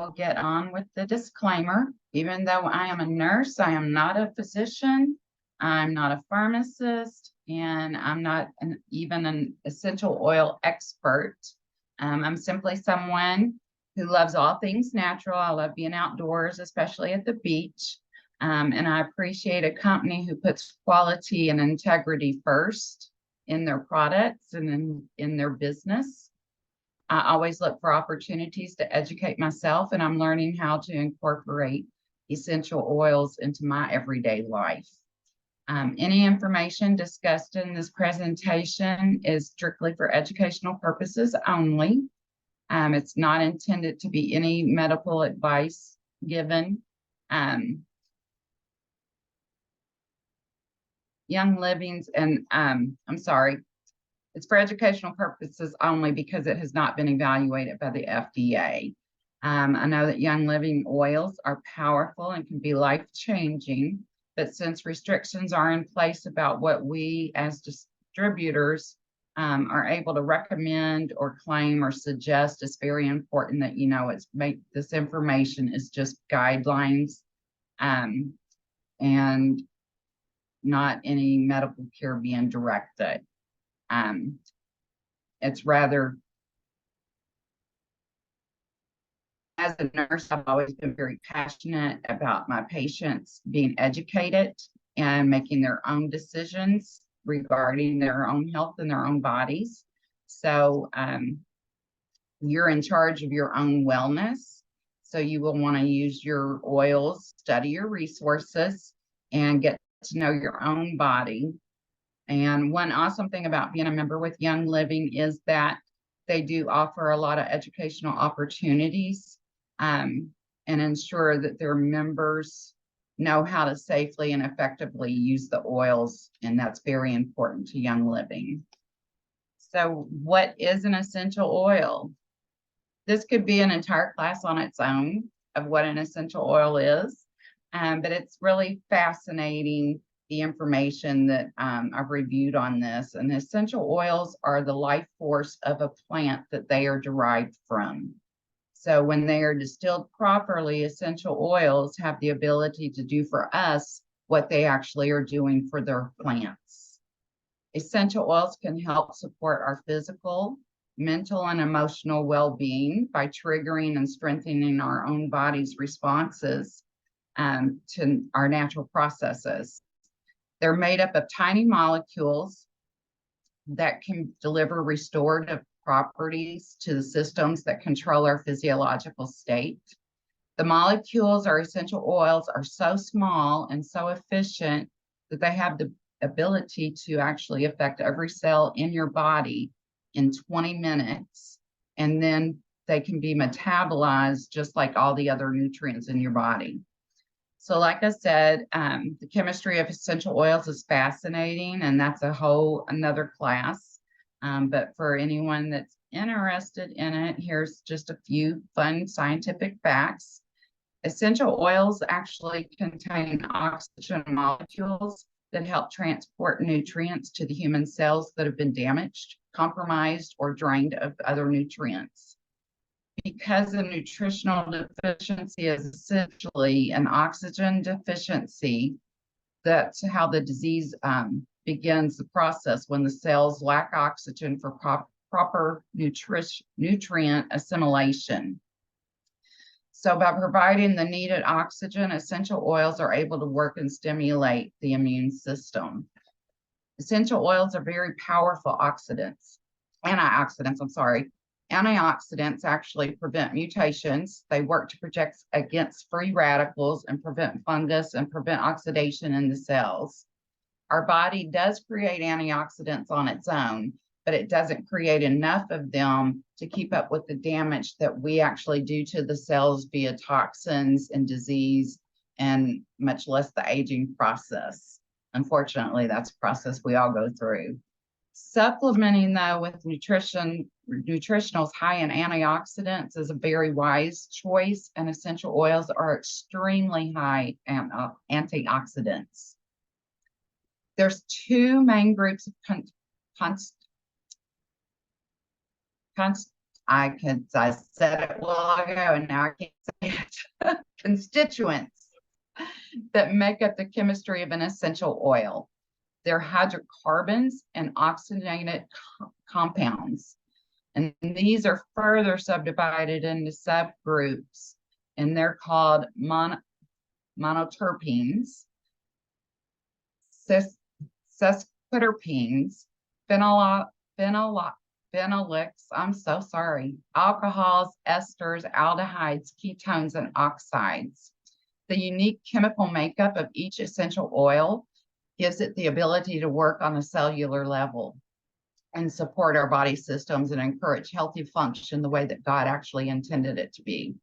will get on with the disclaimer. Even though I am a nurse, I am not a physician, I'm not a pharmacist, and I'm not even an essential oil expert. I'm simply someone who loves all things natural. I love being outdoors, especially at the beach. And I appreciate a company who puts quality and integrity first in their products and in their business. I always look for opportunities to educate myself, and I'm learning how to incorporate essential oils into my everyday life. Any information discussed in this presentation is strictly for educational purposes only. It's not intended to be any medical advice given. Young Living's, and I'm sorry, it's for educational purposes only because it has not been evaluated by the FDA. I know that Young Living oils are powerful and can be life-changing, but since restrictions are in place about what we as distributors are able to recommend or claim or suggest, it's very important that this information is just guidelines and not any medical care being directed. It's rather, as a nurse, I've always been very passionate about my patients being educated and making their own decisions regarding their own health and their own bodies. So you're in charge of your own wellness. So you will want to use your oils, study your resources, and get to know your own body. And one awesome thing about being a member with Young Living is that they do offer a lot of educational opportunities and ensure that their members know how to safely and effectively use the oils, and that's very important to Young Living. So what is an essential oil? This could be an entire class on its own of what an essential oil is, but it's really fascinating, the information that I've reviewed on this. And essential oils are the life force of a plant that they are derived from. So when they are distilled properly, essential oils have the ability to do for us what they actually are doing for their plants. Essential oils can help support our physical, mental, and emotional well-being by triggering and strengthening our own body's responses to our natural processes. They're made up of tiny molecules that can deliver restorative properties to the systems that control our physiological state. The molecules, our essential oils, are so small and so efficient that they have the ability to actually affect every cell in your body in 20 minutes. And then they can be metabolized just like all the other nutrients in your body. So like I said, the chemistry of essential oils is fascinating, and that's a whole another class. But for anyone that's interested in it, here's just a few fun scientific facts. Essential oils actually contain oxygen molecules that help transport nutrients to the human cells that have been damaged, compromised, or drained of other nutrients. Because a nutritional deficiency is essentially an oxygen deficiency, that's how the disease begins the process when the cells lack oxygen for proper nutrient assimilation. So by providing the needed oxygen, essential oils are able to work and stimulate the immune system. Essential oils are very powerful antioxidants. Antioxidants actually prevent mutations. They work to protect against free radicals and prevent fungus and prevent oxidation in the cells. Our body does create antioxidants on its own, but it doesn't create enough of them to keep up with the damage that we actually do to the cells via toxins and disease, and much less the aging process. Unfortunately, that's a process we all go through. Supplementing, though, with nutritionals high in antioxidants is a very wise choice, and essential oils are extremely high in antioxidants. There's two main groups of I said it a while ago and now I can't say it. Constituents that make up the chemistry of an essential oil. They're hydrocarbons and oxygenated compounds. And these are further subdivided into subgroups, and they're called monoterpenes, sesquiterpenes, phenolics, I'm so sorry, alcohols, esters, aldehydes, ketones, and oxides. The unique chemical makeup of each essential oil gives it the ability to work on a cellular level and support our body systems and encourage healthy function the way that God actually intended it to be.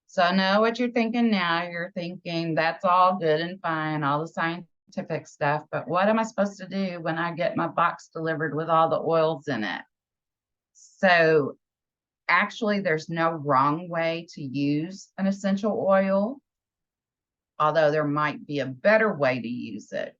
So I know what you're thinking now. You're thinking that's all good and fine, all the scientific stuff, but what am I supposed to do when I get my box delivered with all the oils in it? So actually, there's no wrong way to use an essential oil, although there might be a better way to use it.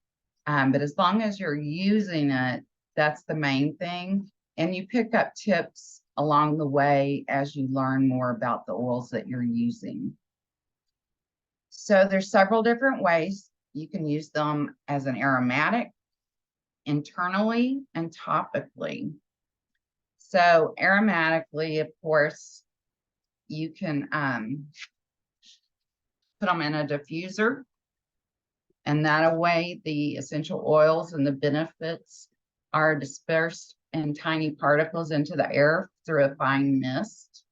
But as long as you're using it, that's the main thing. And you pick up tips along the way as you learn more about the oils that you're using. So there's several different ways. You can use them as an aromatic, internally, and topically. So aromatically, of course, you can put them in a diffuser, and that way the essential oils and the benefits are dispersed in tiny particles into the air through a fine mist.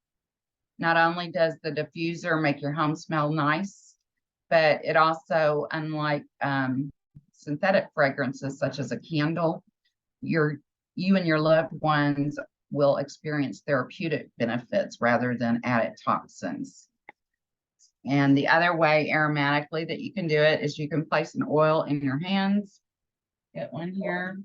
Not only does the diffuser make your home smell nice, but it also, unlike synthetic fragrances such as a candle, you and your loved ones will experience therapeutic benefits rather than added toxins. And the other way aromatically that you can do it is you can place an oil in your hands. Get one here.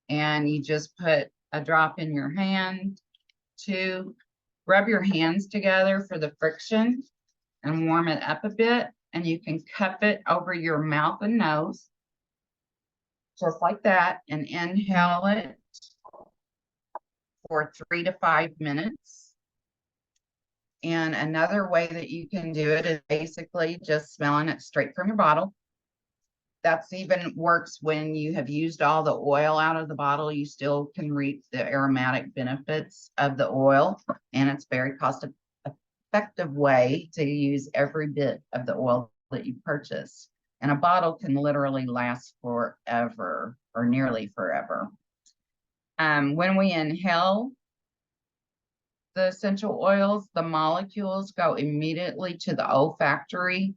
And you just put a drop in your hand to rub your hands together for the friction and warm it up a bit. And you can cup it over your mouth and nose, just like that, and inhale it for 3 to 5 minutes. And another way that you can do it is basically just smelling it straight from your bottle. That's even works when you have used all the oil out of the bottle. You still can reap the aromatic benefits of the oil, and it's a very cost-effective way to use every bit of the oil that you purchase. And a bottle can literally last forever, or nearly forever. When we inhale the essential oils, the molecules go immediately to the olfactory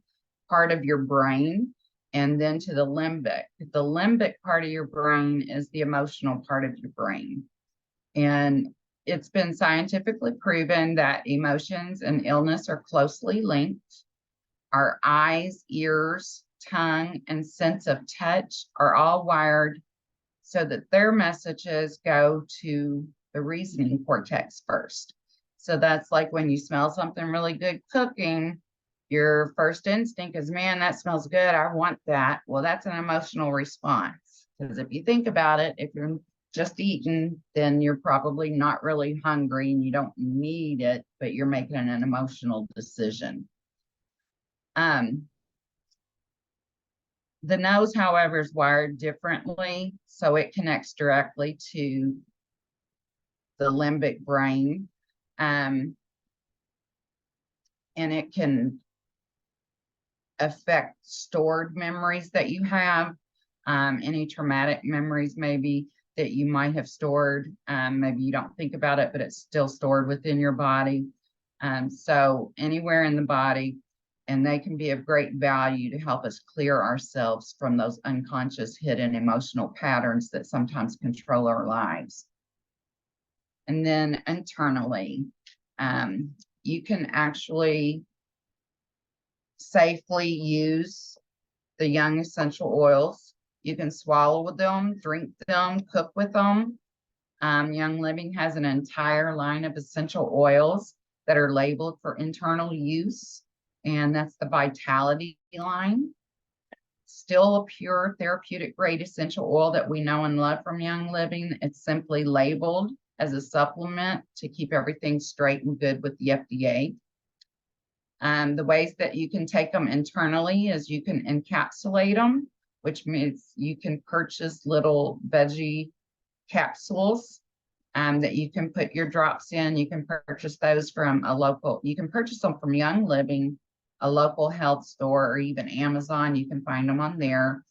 part of your brain and then to the limbic. The limbic part of your brain is the emotional part of your brain. And it's been scientifically proven that emotions and illness are closely linked. Our eyes, ears, tongue, and sense of touch are all wired so that their messages go to the reasoning cortex first. So that's like when you smell something really good cooking, your first instinct is, man, that smells good. I want that. Well, that's an emotional response. Because if you think about it, if you're just eating, then you're probably not really hungry and you don't need it, but you're making an emotional decision. The nose, however, is wired differently, so it connects directly to the limbic brain. And it can affect stored memories that you have, any traumatic memories maybe that you might have stored. Maybe you don't think about it, but it's still stored within your body. So anywhere in the body, and they can be of great value to help us clear ourselves from those unconscious hidden emotional patterns that sometimes control our lives. And then internally, you can actually safely use the young essential oils. You can swallow them, drink them, cook with them. Young Living has an entire line of essential oils that are labeled for internal use, and that's the Vitality line. still a pure therapeutic grade essential oil that we know and love from Young Living. It's simply labeled as a supplement to keep everything straight and good with the FDA. The ways that you can take them internally is you can encapsulate them, which means you can purchase little veggie capsules that you can put your drops in. You can purchase those from you can purchase them from Young Living, a local health store, or even Amazon. You can find them on there.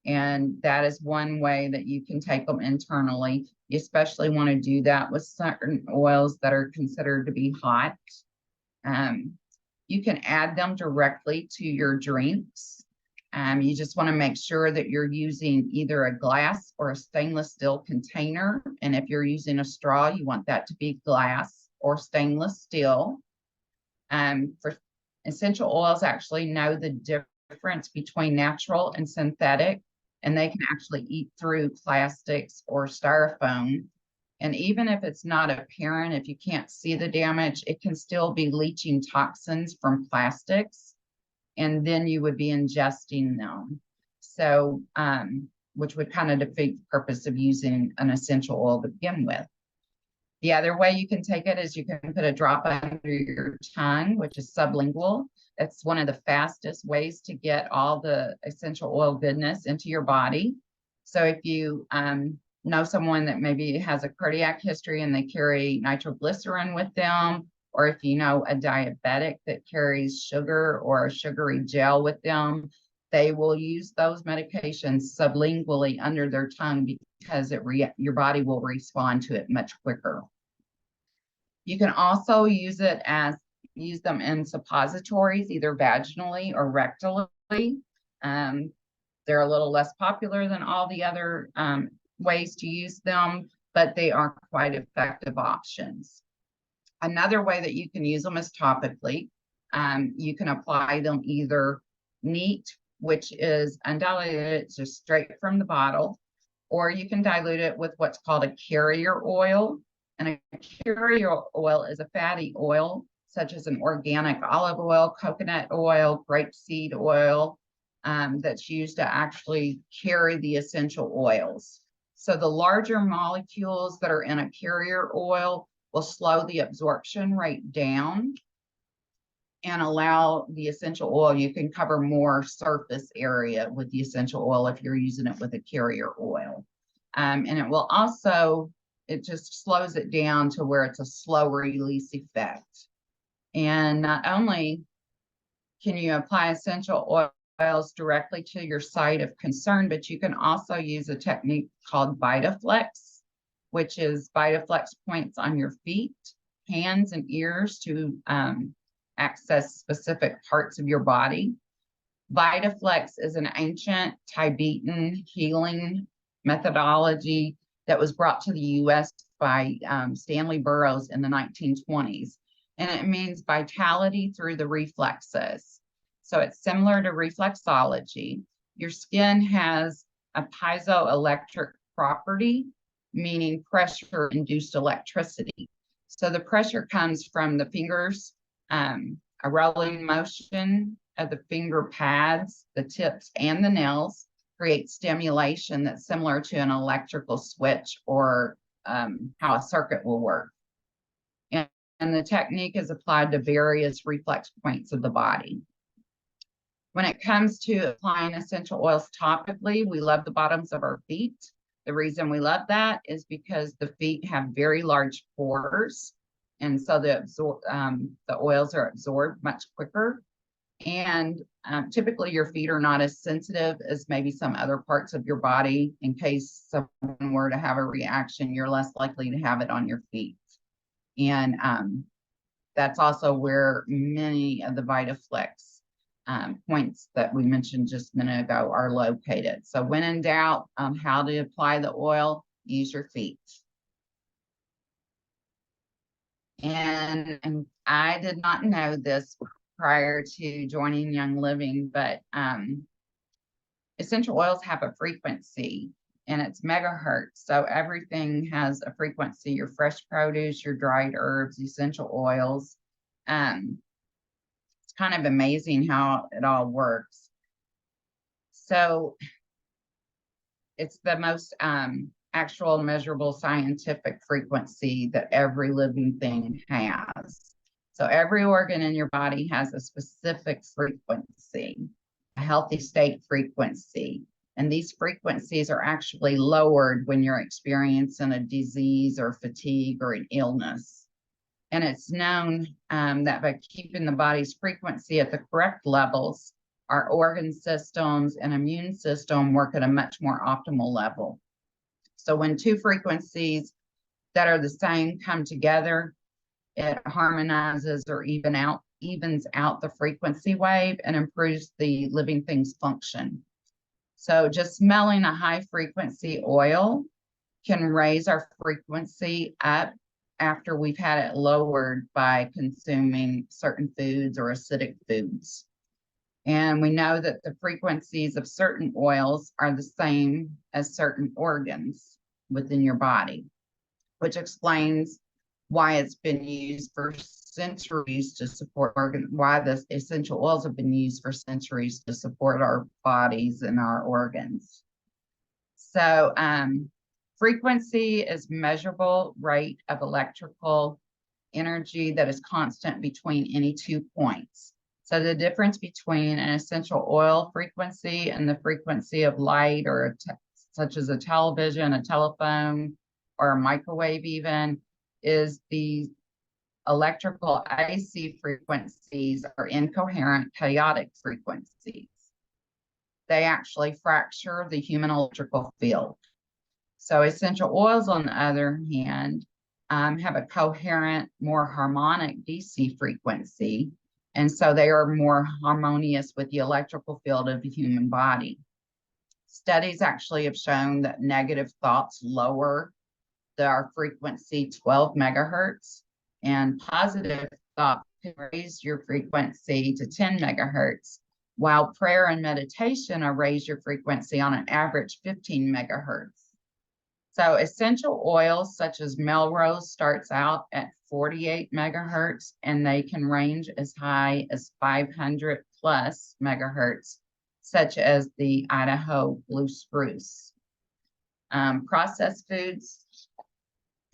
And that is one way that you can take them internally. You especially want to do that with certain oils that are considered to be hot. You can add them directly to your drinks. You just want to make sure that you're using either a glass or a stainless steel container. And if you're using a straw, you want that to be glass or stainless steel. For essential oils, actually know the difference between natural and synthetic, and they can actually eat through plastics or styrofoam. And even if it's not apparent, if you can't see the damage, it can still be leaching toxins from plastics, and then you would be ingesting them. So, which would kind of defeat the purpose of using an essential oil to begin with. The other way you can take it is you can put a drop under your tongue, which is sublingual. It's one of the fastest ways to get all the essential oil goodness into your body. So if you know someone that maybe has a cardiac history and they carry nitroglycerin with them, or if you know a diabetic that carries sugar or a sugary gel with them, they will use those medications sublingually under their tongue because your body will respond to it much quicker. You can also use them in suppositories, either vaginally or rectally. They're a little less popular than all the other ways to use them, but they are quite effective options. Another way that you can use them is topically. You can apply them either neat, which is undiluted, just straight from the bottle, or you can dilute it with what's called a carrier oil. And a carrier oil is a fatty oil, such as an organic olive oil, coconut oil, grapeseed oil, that's used to actually carry the essential oils. So the larger molecules that are in a carrier oil will slow the absorption rate down and allow the essential oil. You can cover more surface area with the essential oil if you're using it with a carrier oil. And it will also, it just slows it down to where it's a slow release effect. And not only can you apply essential oils directly to your site of concern, but you can also use a technique called VitaFlex, which is VitaFlex points on your feet, hands, and ears to access specific parts of your body. VitaFlex is an ancient Tibetan healing methodology that was brought to the U.S. by Stanley Burroughs in the 1920s. And it means vitality through the reflexes. So it's similar to reflexology. Your skin has a piezoelectric property, meaning pressure-induced electricity. So the pressure comes from the fingers, a rolling motion of the finger pads, the tips, and the nails create stimulation that's similar to an electrical switch or how a circuit will work. And the technique is applied to various reflex points of the body. When it comes to applying essential oils topically, we love the bottoms of our feet. The reason we love that is because the feet have very large pores, and so the oils are absorbed much quicker. And typically your feet are not as sensitive as maybe some other parts of your body. In case someone were to have a reaction, you're less likely to have it on your feet. And that's also where many of the VitaFlex points that we mentioned just a minute ago are located. So when in doubt on how to apply the oil, use your feet. And I did not know this prior to joining Young Living, but essential oils have a frequency, and it's megahertz. So everything has a frequency, your fresh produce, your dried herbs, essential oils. It's kind of amazing how it all works. So it's the most actual measurable scientific frequency that every living thing has. So every organ in your body has a specific frequency, a healthy state frequency. And these frequencies are actually lowered when you're experiencing a disease or fatigue or an illness. And it's known that by keeping the body's frequency at the correct levels, our organ systems and immune system work at a much more optimal level. So when two frequencies that are the same come together, it harmonizes or evens out the frequency wave and improves the living thing's function. So just smelling a high frequency oil can raise our frequency up after we've had it lowered by consuming certain foods or acidic foods. And we know that the frequencies of certain oils are the same as certain organs within your body, which explains why it's been used for centuries to support why the essential oils have been used for centuries to support our bodies and our organs. So frequency is measurable rate of electrical energy that is constant between any 2 points. So the difference between an essential oil frequency and the frequency of light, or such as a television, a telephone, or a microwave even, is the electrical AC frequencies are incoherent, chaotic frequencies. They actually fracture the human electrical field. So essential oils, on the other hand, have a coherent, more harmonic DC frequency. And so they are more harmonious with the electrical field of the human body. Studies actually have shown that negative thoughts lower our frequency 12 megahertz, and positive thoughts can raise your frequency to 10 megahertz, while prayer and meditation will raise your frequency on an average 15 megahertz. So essential oils such as Melrose starts out at 48 megahertz, and they can range as high as 500 plus megahertz, such as the Idaho blue spruce. Processed foods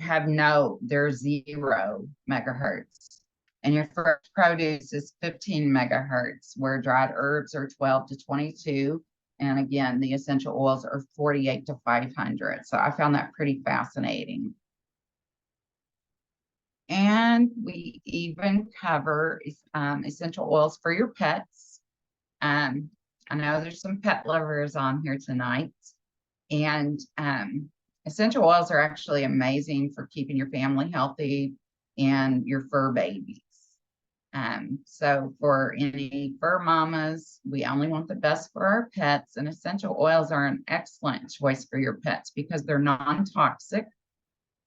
they're 0 megahertz. And your fresh produce is 15 megahertz, where dried herbs are 12 to 22. And again, the essential oils are 48 to 500. So I found that pretty fascinating. And we even cover essential oils for your pets. I know there's some pet lovers on here tonight. And essential oils are actually amazing for keeping your family healthy and your fur babies. So for any fur mamas, we only want the best for our pets, and essential oils are an excellent choice for your pets because they're non-toxic,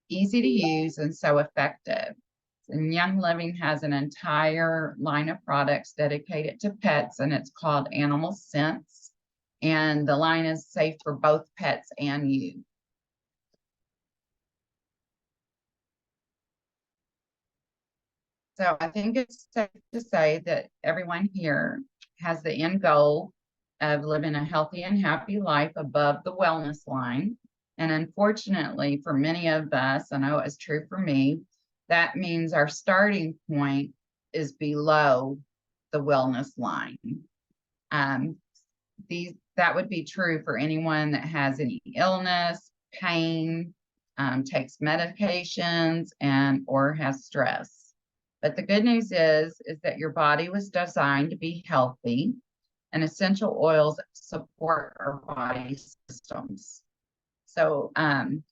easy to use, and so effective. And Young Living has an entire line of products dedicated to pets, and it's called Animal Sense. And the line is safe for both pets and you. So I think it's safe to say that everyone here has the end goal of living a healthy and happy life above the wellness line. And unfortunately, for many of us, I know it's true for me, that means our starting point is below the wellness line. That would be true for anyone that has any illness, pain, takes medications, or has stress. But the good news is that your body was designed to be healthy, and essential oils support our body systems. So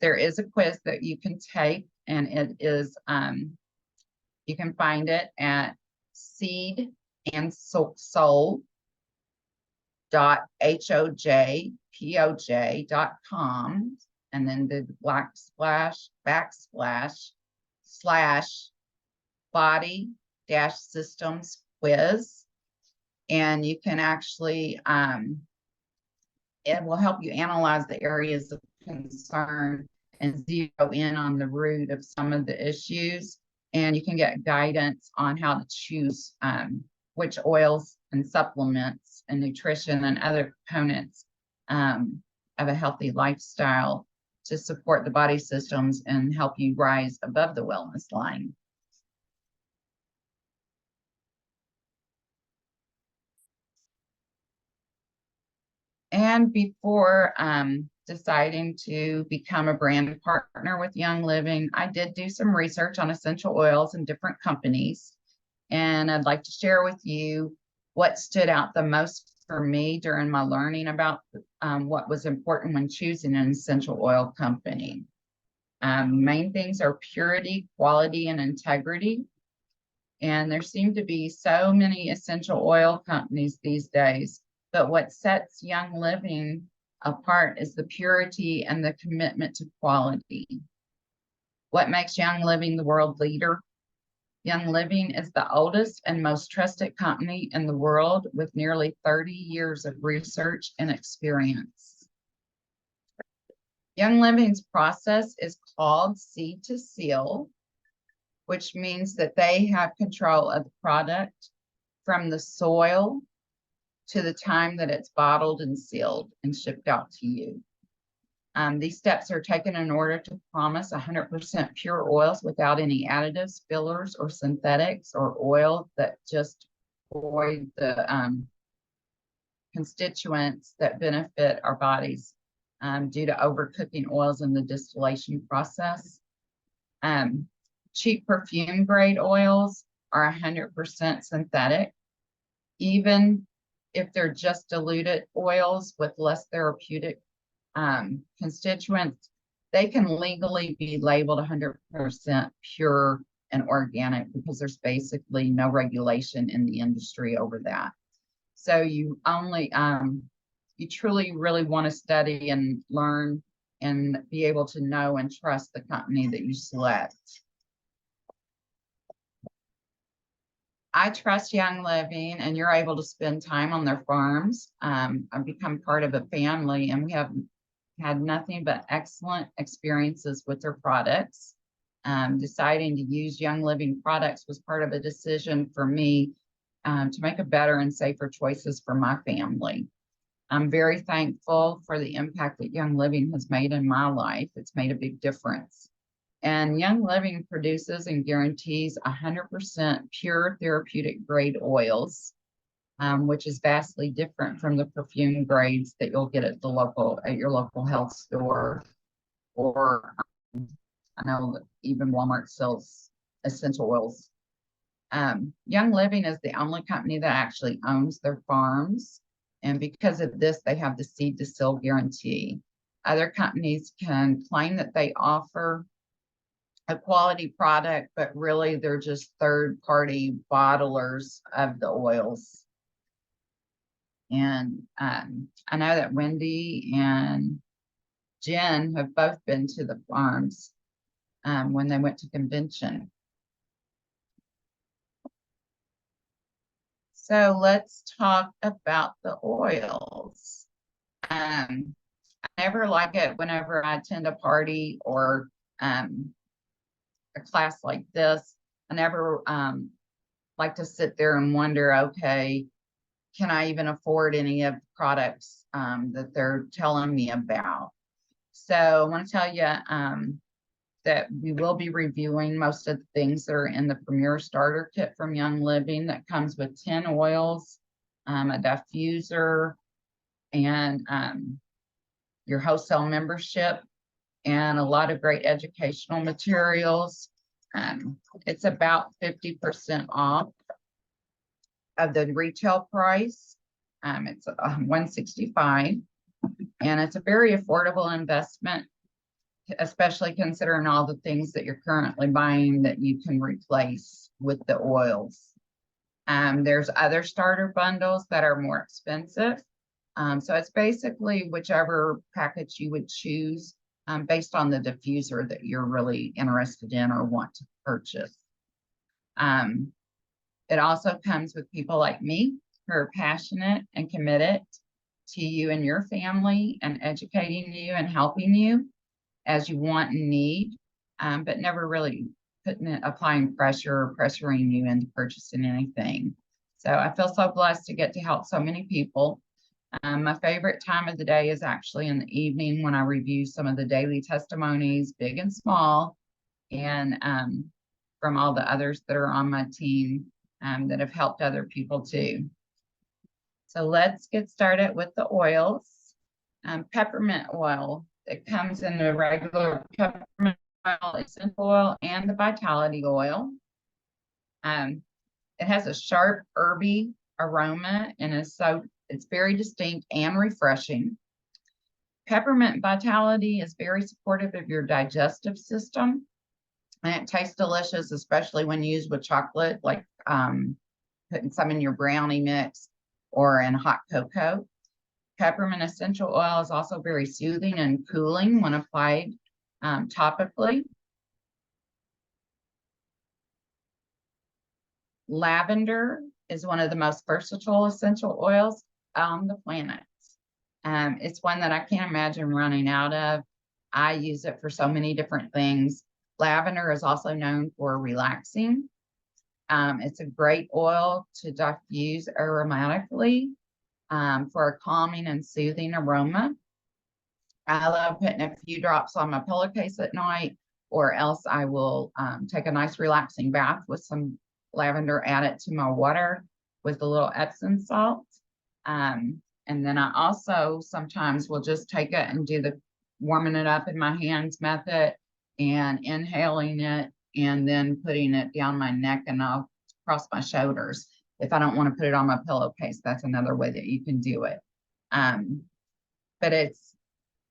there is a quiz that you can take, and it is, you can find it at seedandsoul.hojpoj.com, and then the / body-systems quiz. And you can actually, it will help you analyze the areas of concern and zero in on the root of some of the issues. And you can get guidance on how to choose which oils and supplements and nutrition and other components of a healthy lifestyle to support the body systems and help you rise above the wellness line. And before deciding to become a brand partner with Young Living, I did do some research on essential oils and different companies. And I'd like to share with you what stood out the most for me during my learning about what was important when choosing an essential oil company. Main things are purity, quality, and integrity. And there seem to be so many essential oil companies these days. But what sets Young Living apart is the purity and the commitment to quality. What makes Young Living the world leader? Young Living is the oldest and most trusted company in the world with nearly 30 years of research and experience. Young Living's process is called seed to seal, which means that they have control of the product from the soil to the time that it's bottled and sealed and shipped out to you. These steps are taken in order to promise 100% pure oils without any additives, fillers, or synthetics, or oil that just void the constituents that benefit our bodies due to overcooking oils in the distillation process. Cheap perfume grade oils are 100% synthetic, even if they're just diluted oils with less therapeutic constituents. They can legally be labeled 100% pure and organic because there's basically no regulation in the industry over that. So you only, you truly really want to study and learn and be able to know and trust the company that you select. I trust Young Living, and you're able to spend time on their farms. I've become part of a family, and we have had nothing but excellent experiences with their products. Deciding to use Young Living products was part of a decision for me to make a better and safer choices for my family. I'm very thankful for the impact that Young Living has made in my life. It's made a big difference. And Young Living produces and guarantees 100% pure therapeutic grade oils, which is vastly different from the perfume grades that you'll get at your local health store, or I know that even Walmart sells essential oils. Young Living is the only company that actually owns their farms, and because of this, they have the seed to seal guarantee. Other companies can claim that they offer a quality product, but really they're just third-party bottlers of the oils. And I know that Wendy and Jen have both been to the farms when they went to convention. So let's talk about the oils. I never like it whenever I attend a party or a class like this. I never like to sit there and wonder, okay, can I even afford any of the products that they're telling me about? So I want to tell you that we will be reviewing most of the things that are in the Premier Starter Kit from Young Living that comes with 10 oils, a diffuser, and your wholesale membership, and a lot of great educational materials. It's about 50% off of the retail price. It's $165, and it's a very affordable investment, especially considering all the things that you're currently buying that you can replace with the oils. There's other starter bundles that are more expensive. So it's basically whichever package you would choose based on the diffuser that you're really interested in or want to purchase. It also comes with people like me who are passionate and committed to you and your family and educating you and helping you as you want and need, but never really applying pressure or pressuring you into purchasing anything. So I feel so blessed to get to help so many people. My favorite time of the day is actually in the evening when I review some of the daily testimonies, big and small, and from all the others that are on my team that have helped other people too. So let's get started with the oils. Peppermint oil. It comes in the regular peppermint oil, essential oil, and the vitality oil. It has a sharp, herby aroma and it's very distinct and refreshing. Peppermint vitality is very supportive of your digestive system, and it tastes delicious, especially when used with chocolate, like putting some in your brownie mix or in hot cocoa. Peppermint essential oil is also very soothing and cooling when applied topically. Lavender is one of the most versatile essential oils on the planet. It's one that I can't imagine running out of. I use it for so many different things. Lavender is also known for relaxing. It's a great oil to diffuse aromatically for a calming and soothing aroma. I love putting a few drops on my pillowcase at night, or else I will take a nice relaxing bath with some lavender, add it to my water with a little Epsom salt. And then I also sometimes will just take it and do the warming it up in my hands method and inhaling it and then putting it down my neck and across my shoulders. If I don't want to put it on my pillowcase, that's another way that you can do it. But it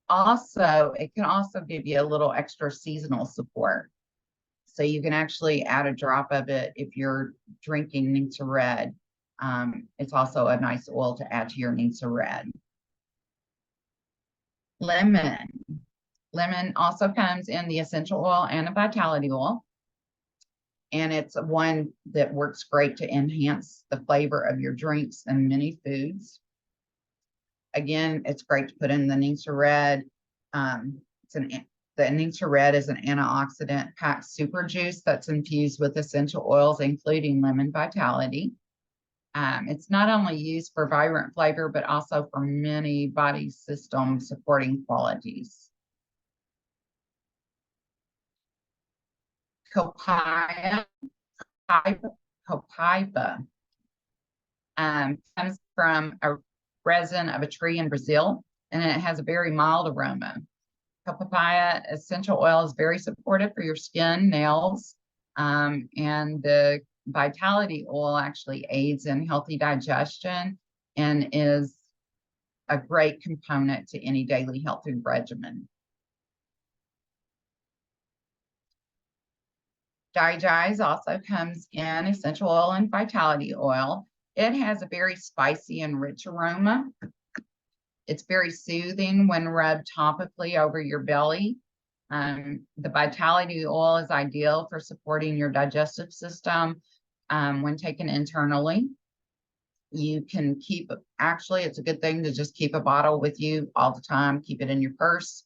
can also give you a little extra seasonal support. So you can actually add a drop of it if you're drinking Ningxia Red. It's also a nice oil to add to your Ningxia Red. Lemon. Lemon also comes in the essential oil and the vitality oil. And it's one that works great to enhance the flavor of your drinks and many foods. Again, it's great to put in the Ningxia Red. The Ningxia Red is an antioxidant packed super juice that's infused with essential oils, including lemon vitality. It's not only used for vibrant flavor, but also for many body system supporting qualities. Copaiba comes from a resin of a tree in Brazil, and it has a very mild aroma. Copaiba essential oil is very supportive for your skin, nails, and the vitality oil actually aids in healthy digestion and is a great component to any daily healthy regimen. Dai also comes in essential oil and vitality oil. It has a very spicy and rich aroma. It's very soothing when rubbed topically over your belly. The vitality oil is ideal for supporting your digestive system when taken internally. You can it's a good thing to just keep a bottle with you all the time. Keep it in your purse,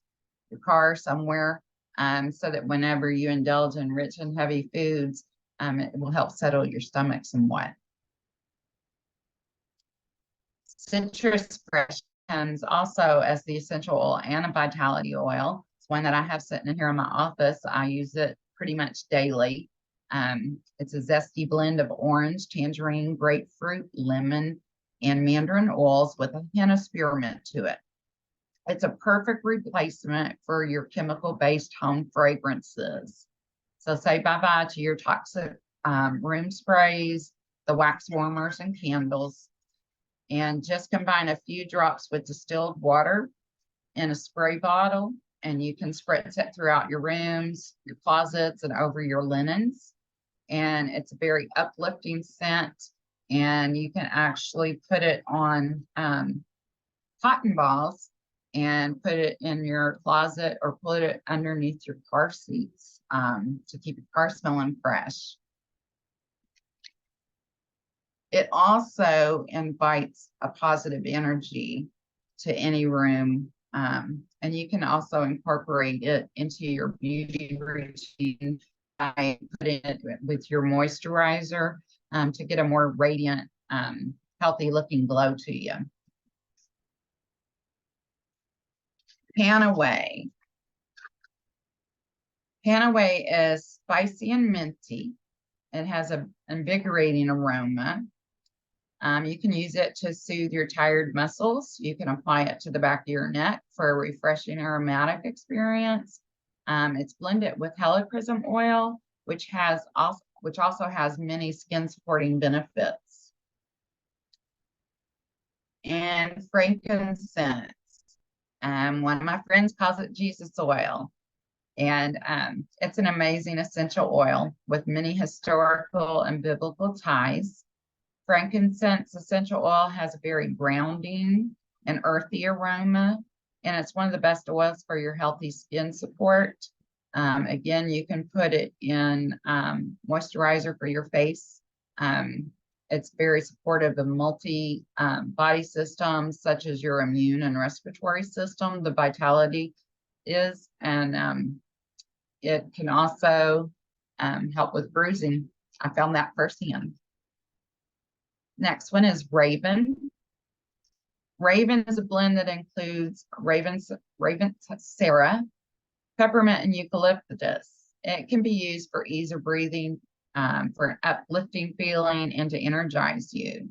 your car, somewhere, so that whenever you indulge in rich and heavy foods, it will help settle your stomach somewhat. Citrus fresh comes also as the essential oil and a vitality oil. It's one that I have sitting here in my office. I use it pretty much daily. It's a zesty blend of orange, tangerine, grapefruit, lemon, and mandarin oils with a hint of spearmint to it. It's a perfect replacement for your chemical-based home fragrances. So say bye-bye to your toxic room sprays, the wax warmers, and candles. And just combine a few drops with distilled water in a spray bottle, and you can spritz it throughout your rooms, your closets, and over your linens. And it's a very uplifting scent, and you can actually put it on cotton balls and put it in your closet or put it underneath your car seats to keep your car smelling fresh. It also invites a positive energy to any room, and you can also incorporate it into your beauty routine by putting it with your moisturizer to get a more radiant, healthy looking glow to you. Panaway. Panaway is spicy and minty. It has an invigorating aroma. You can use it to soothe your tired muscles. You can apply it to the back of your neck for a refreshing aromatic experience. It's blended with helichrysum oil, which also has many skin supporting benefits. And frankincense. One of my friends calls it Jesus oil. And it's an amazing essential oil with many historical and biblical ties. Frankincense essential oil has a very grounding and earthy aroma, and it's one of the best oils for your healthy skin support. Again, you can put it in moisturizer for your face. It's very supportive of multi body systems, such as your immune and respiratory system. The vitality is, and it can also help with bruising. I found that firsthand. Next one is Raven. Raven is a blend that includes Ravensara, peppermint, and eucalyptus. It can be used for ease of breathing, for an uplifting feeling, and to energize you.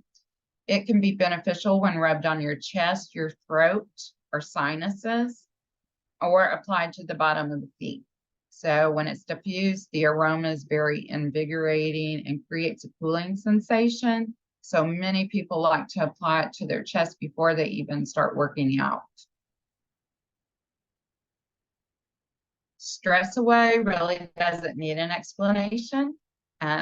It can be beneficial when rubbed on your chest, your throat, or sinuses, or applied to the bottom of the feet. So when it's diffused, the aroma is very invigorating and creates a cooling sensation. So many people like to apply it to their chest before they even start working out. Stress Away really doesn't need an explanation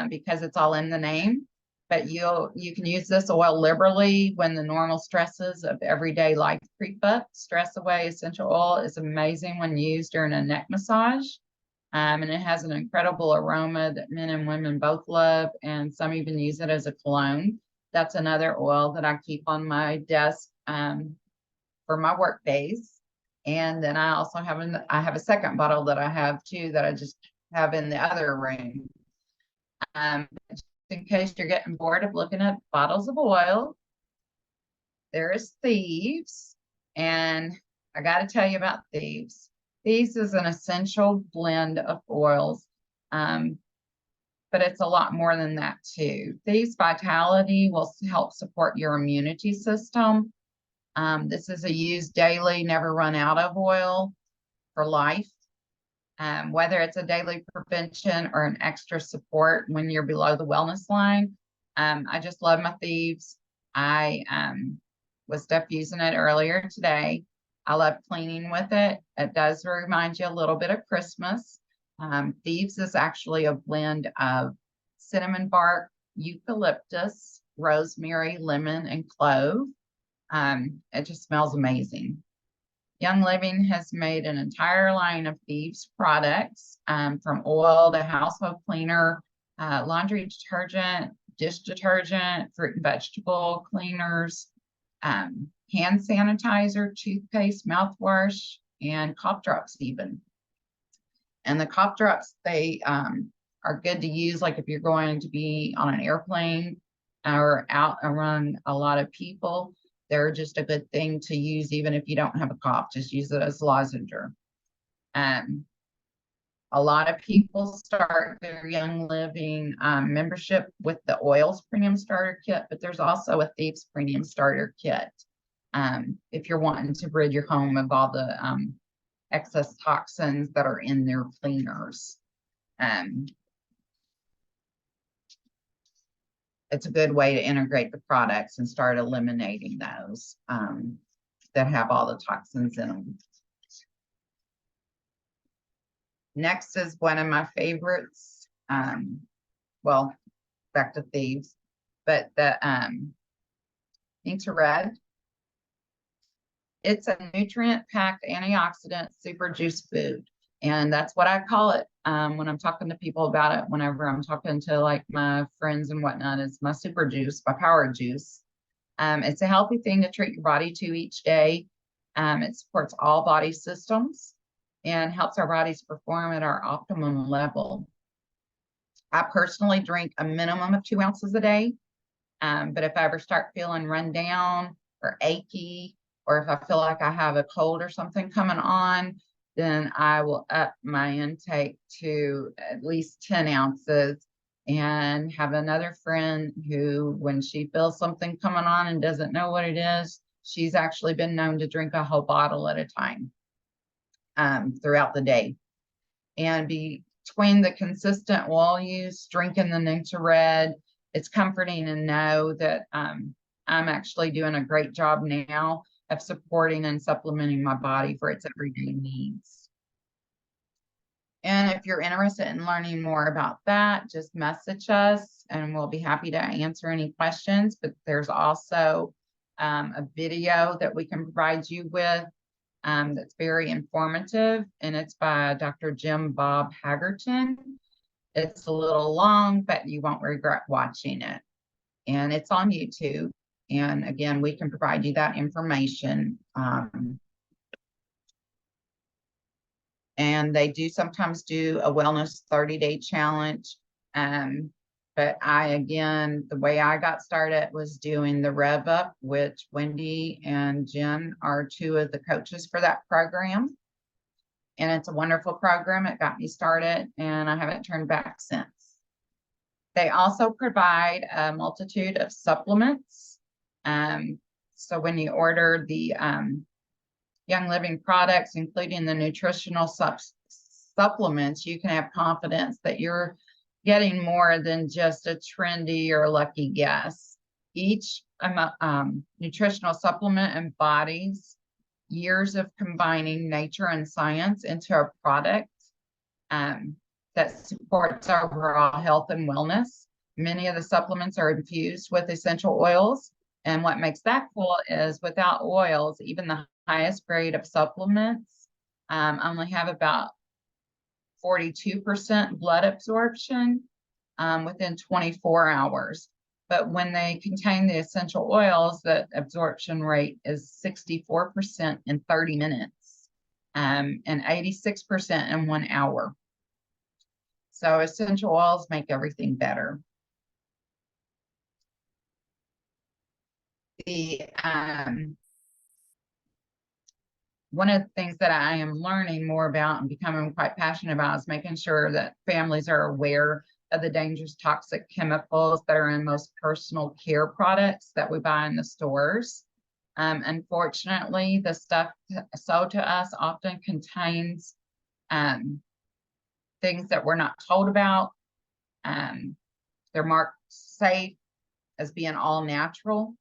because it's all in the name. But you can use this oil liberally when the normal stresses of everyday life creep up. Stress Away essential oil is amazing when used during a neck massage. And it has an incredible aroma that men and women both love, and some even use it as a cologne. That's another oil that I keep on my desk for my work days. And then I also have a second bottle that I have too that I just have in the other room. Just in case you're getting bored of looking at bottles of oil, there is Thieves, and I got to tell you about Thieves. Thieves is an essential blend of oils, but it's a lot more than that too. Thieves Vitality will help support your immunity system. This is a use daily, never run out of oil for life. Whether it's a daily prevention or an extra support when you're below the wellness line. I just love my Thieves. I was using it earlier today. I love cleaning with it. It does remind you a little bit of Christmas. Thieves is actually a blend of cinnamon bark, eucalyptus, rosemary, lemon, and clove. It just smells amazing. Young Living has made an entire line of Thieves products, from oil to household cleaner, laundry detergent, dish detergent, fruit and vegetable cleaners, hand sanitizer, toothpaste, mouthwash, and cough drops even. And the cough drops, they are good to use like if you're going to be on an airplane or out around a lot of people. They're just a good thing to use even if you don't have a cough. Just use it as lozenge. A lot of people start their Young Living membership with the Oils Premium Starter Kit, but there's also a Thieves Premium Starter Kit if you're wanting to rid your home of all the excess toxins that are in their cleaners. It's a good way to integrate the products and start eliminating those that have all the toxins in them. Next is one of my favorites. Well, back to Thieves, but the Into Red. It's a nutrient-packed antioxidant super juice food. And that's what I call it when I'm talking to people about it. Whenever I'm talking to like my friends and whatnot, it's my super juice, my power juice. It's a healthy thing to treat your body to each day. It supports all body systems and helps our bodies perform at our optimum level. I personally drink a minimum of 2 ounces a day. But if I ever start feeling run down or achy, or if I feel like I have a cold or something coming on, then I will up my intake to at least 10 ounces. And have another friend who, when she feels something coming on and doesn't know what it is, she's actually been known to drink a whole bottle at a time throughout the day. And between the consistent oil use, drinking the Nutra-Red, it's comforting to know that I'm actually doing a great job now of supporting and supplementing my body for its everyday needs. And if you're interested in learning more about that, just message us and we'll be happy to answer any questions. But there's also a video that we can provide you with that's very informative, and it's by Dr. Jim Bob Hagerton. It's a little long, but you won't regret watching it. And it's on YouTube. And again, we can provide you that information. And they do sometimes do a wellness 30-day challenge. But again, the way I got started was doing the Rev Up, which Wendy and Jen are two of the coaches for that program. And it's a wonderful program. It got me started and I haven't turned back since. They also provide a multitude of supplements. So when you order the Young Living products, including the nutritional supplements, you can have confidence that you're getting more than just a trendy or lucky guess. Each nutritional supplement embodies years of combining nature and science into a product that supports overall health and wellness. Many of the supplements are infused with essential oils. And what makes that cool is without oils, even the highest grade of supplements only have about 42% blood absorption within 24 hours. But when they contain the essential oils, the absorption rate is 64% in 30 minutes and 86% in 1 hour. So essential oils make everything better. One of the things that I am learning more about and becoming quite passionate about is making sure that families are aware of the dangerous toxic chemicals that are in most personal care products that we buy in the stores. Unfortunately, the stuff sold to us often contains things that we're not told about. They're marked safe as being all natural.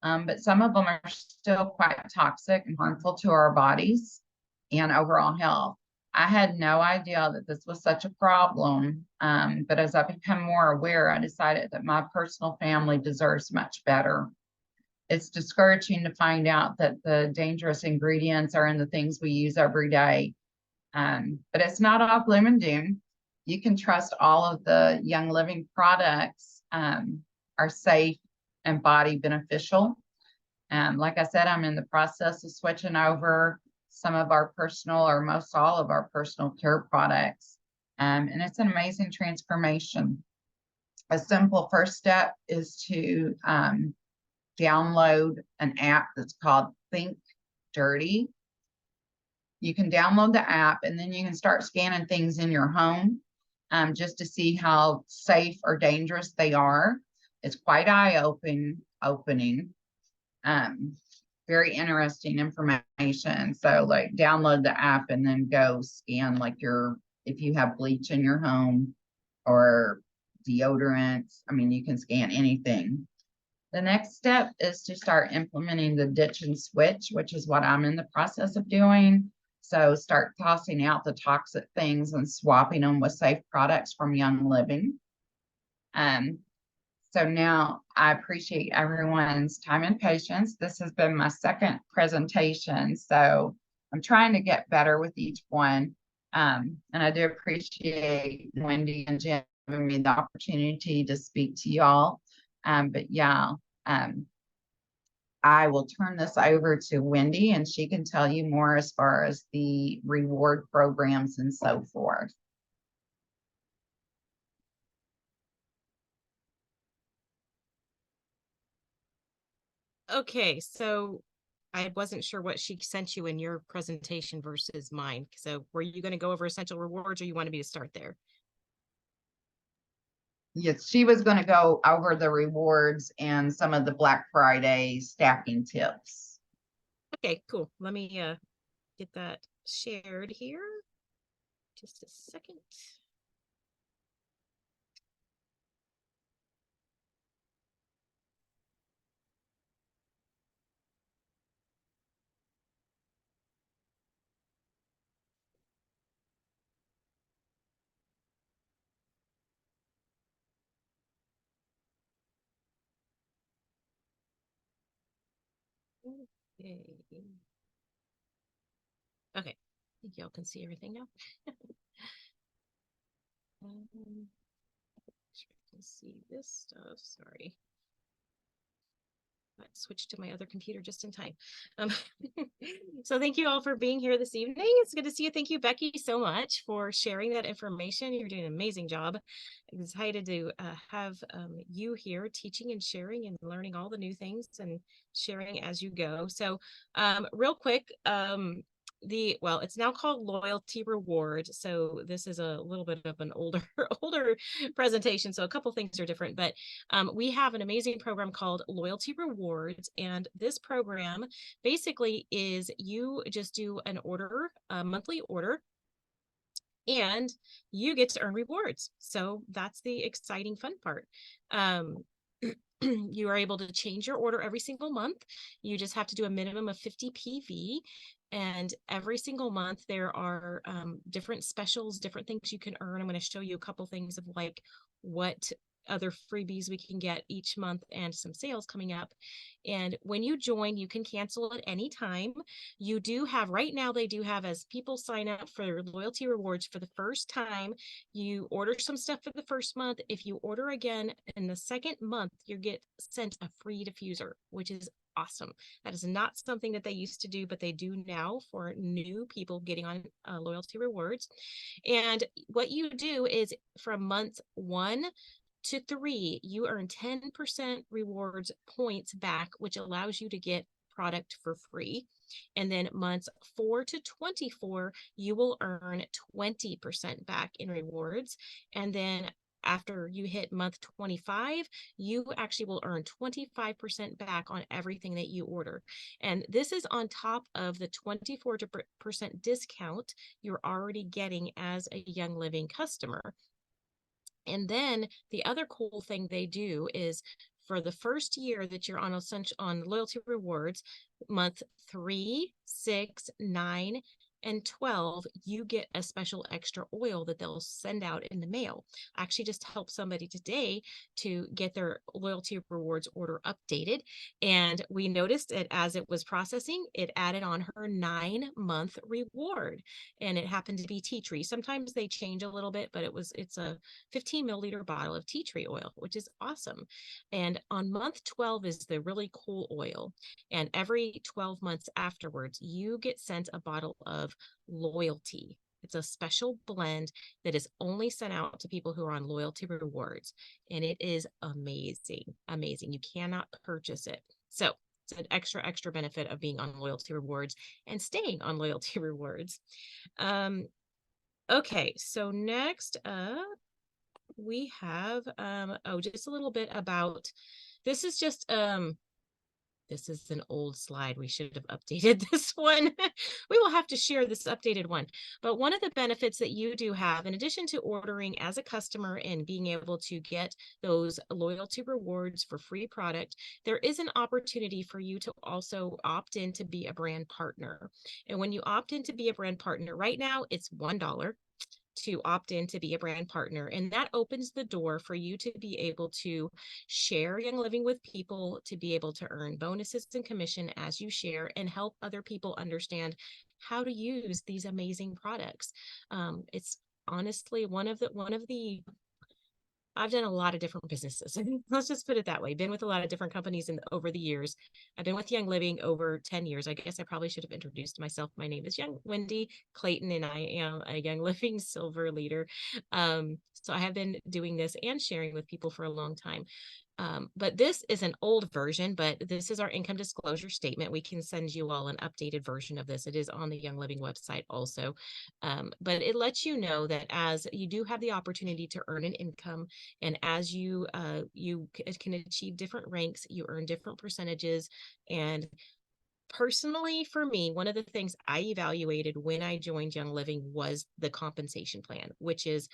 But some of them are still quite toxic and harmful to our bodies and overall health. I had no idea that this was such a problem, but as I become more aware, I decided that my personal family deserves much better. It's discouraging to find out that the dangerous ingredients are in the things we use every day. But it's not all gloom and doom. You can trust all of the Young Living products are safe and body beneficial. Like I said, I'm in the process of switching over some of our personal or most all of our personal care products. And it's an amazing transformation. A simple first step is to download an app that's called Think Dirty. You can download the app and then you can start scanning things in your home just to see how safe or dangerous they are. It's quite eye-opening. Very interesting information. So like download the app and then go scan like if you have bleach in your home or deodorants. I mean, you can scan anything. The next step is to start implementing the ditch and switch, which is what I'm in the process of doing. So start tossing out the toxic things and swapping them with safe products from Young Living. So now I appreciate everyone's time and patience. This has been my second presentation, so I'm trying to get better with each one. And I do appreciate Wendy and Jen giving me the opportunity to speak to y'all. But yeah, I will turn this over to Wendy and she can tell you more as far as the reward programs and so forth. Okay, so I wasn't sure what she sent you in your presentation versus mine. So were you going to go over essential rewards, or you wanted me to start there? Yes, she was going to go over the rewards and some of the Black Friday stacking tips. Okay, cool. Let me get that shared here. Just a second. Okay. Okay. I think y'all can see everything now. Sure I can see this stuff. Sorry. I switched to my other computer just in time. Um, so thank you all for being here this evening. It's good to see you. Thank you, Becky, so much for sharing that information. You're doing an amazing job. I'm excited to have you here teaching and sharing and learning all the new things and sharing as you go. So real quick, it's now called Loyalty Reward. So this is a little bit of an older presentation. So a couple things are different, but we have an amazing program called Loyalty Rewards. And this program basically is you just do an order, a monthly order, and you get to earn rewards. So that's the exciting fun part. You are able to change your order every single month. You just have to do a minimum of 50 PV. And every single month, there are different specials, different things you can earn. I'm going to show you a couple things of like what other freebies we can get each month and some sales coming up. And when you join, you can cancel at any time. You do have, right now, they do have, as people sign up for loyalty rewards for the first time, you order some stuff for the first month. If you order again in the second month, you get sent a free diffuser, which is awesome. That is not something that they used to do, but they do now for new people getting on loyalty rewards. And what you do is from month 1 to 3, you earn 10% rewards points back, which allows you to get product for free. And then months 4 to 24, you will earn 20% back in rewards. And then after you hit month 25, you actually will earn 25% back on everything that you order. And this is on top of the 24% discount you're already getting as a Young Living customer. And then the other cool thing they do is for the first year that you're on loyalty rewards, month 3, 6, 9, and 12, you get a special extra oil that they'll send out in the mail. I actually just helped somebody today to get their loyalty rewards order updated. And we noticed that as it was processing, it added on her 9-month reward. And it happened to be tea tree. Sometimes they change a little bit, but it's a 15 milliliter bottle of tea tree oil, which is awesome. And on month 12 is the really cool oil. And every 12 months afterwards, you get sent a bottle of loyalty. It's a special blend that is only sent out to people who are on loyalty rewards. And it is amazing, amazing. You cannot purchase it. So it's an extra benefit of being on loyalty rewards and staying on loyalty rewards. Okay, so next up, we have just a little bit about, this is just this is an old slide. We should have updated this one. We will have to share this updated one. But one of the benefits that you do have, in addition to ordering as a customer and being able to get those loyalty rewards for free product, there is an opportunity for you to also opt in to be a brand partner. And when you opt in to be a brand partner, right now it's $1 to opt in to be a brand partner. And that opens the door for you to be able to share Young Living with people, to be able to earn bonuses and commission as you share and help other people understand how to use these amazing products. It's honestly one of the I've done a lot of different businesses. Let's just put it that way. Been with a lot of different companies over the years. I've been with Young Living over 10 years. I guess I probably should have introduced myself. My name is Wendy Clayton, and I am a Young Living Silver Leader. So I have been doing this and sharing with people for a long time. But this is an old version, but this is our income disclosure statement. We can send you all an updated version of this. It is on the Young Living website also. But it lets you know that as you do have the opportunity to earn an income, and as you can achieve different ranks, you earn different percentages. And personally, for me, one of the things I evaluated when I joined Young Living was the compensation plan, which is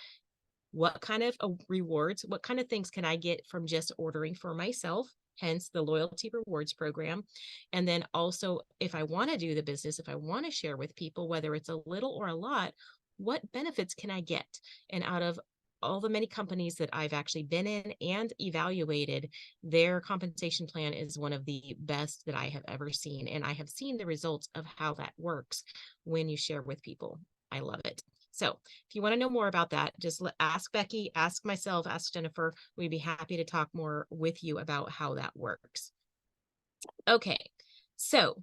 what kind of rewards, what kind of things can I get from just ordering for myself, hence the loyalty rewards program. And then also, if I want to do the business, if I want to share with people, whether it's a little or a lot, what benefits can I get? And out of all the many companies that I've actually been in and evaluated, their compensation plan is one of the best that I have ever seen. And I have seen the results of how that works when you share with people. I love it. So if you want to know more about that, just ask Becky, ask myself, ask Jennifer. We'd be happy to talk more with you about how that works. Okay, so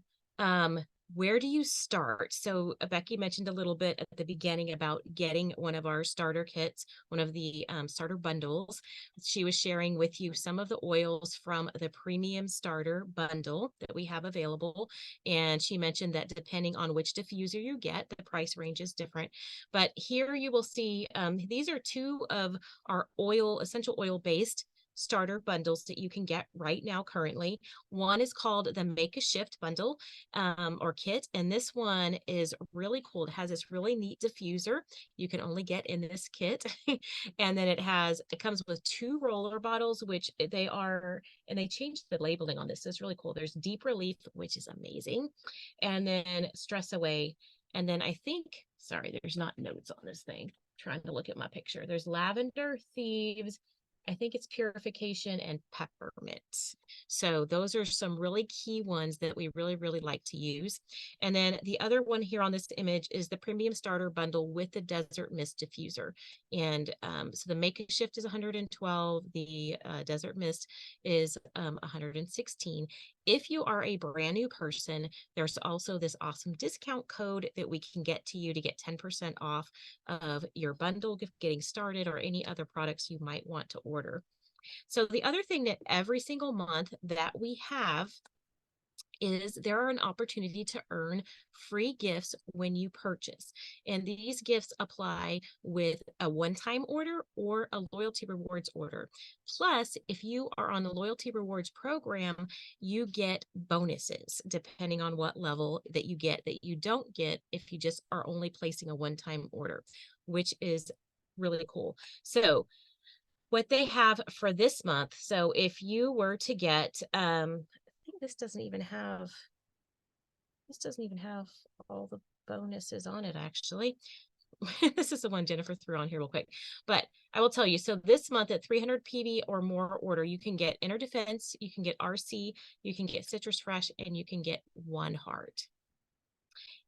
where do you start? So Becky mentioned a little bit at the beginning about getting one of our starter kits, one of the starter bundles. She was sharing with you some of the oils from the premium starter bundle that we have available. And she mentioned that depending on which diffuser you get, the price range is different. But here you will see these are two of our essential oil based starter bundles that you can get right now currently. One is called the Make a Shift bundle or kit, and this one is really cool. It has this really neat diffuser you can only get in this kit. And then it comes with 2 roller bottles, which they are, and they changed the labeling on this. So it's really cool. There's Deep Relief, which is amazing, and then Stress Away. And then I think, sorry, there's not notes on this thing. I'm trying to look at my picture. There's Lavender, Thieves, I think it's Purification, and Peppermint. So those are some really key ones that we really, really like to use. And then the other one here on this image is the Premium Starter Bundle with the Desert Mist Diffuser. And so the Make a Shift is 112. The Desert Mist is 116. If you are a brand new person, there's also this awesome discount code that we can get to you to get 10% off of your bundle getting started or any other products you might want to order. So the other thing that every single month that we have is there are an opportunity to earn free gifts when you purchase. And these gifts apply with a one-time order or a loyalty rewards order. Plus, if you are on the loyalty rewards program, you get bonuses depending on what level that you don't get if you just are only placing a one-time order, which is really cool. So what they have for this month, so if you were to get this doesn't even have all the bonuses on it, actually. This is the one Jennifer threw on here real quick, but I will tell you. So this month at 300 PV or more order, you can get Inner Defense, you can get RC, you can get Citrus Fresh, and you can get One Heart.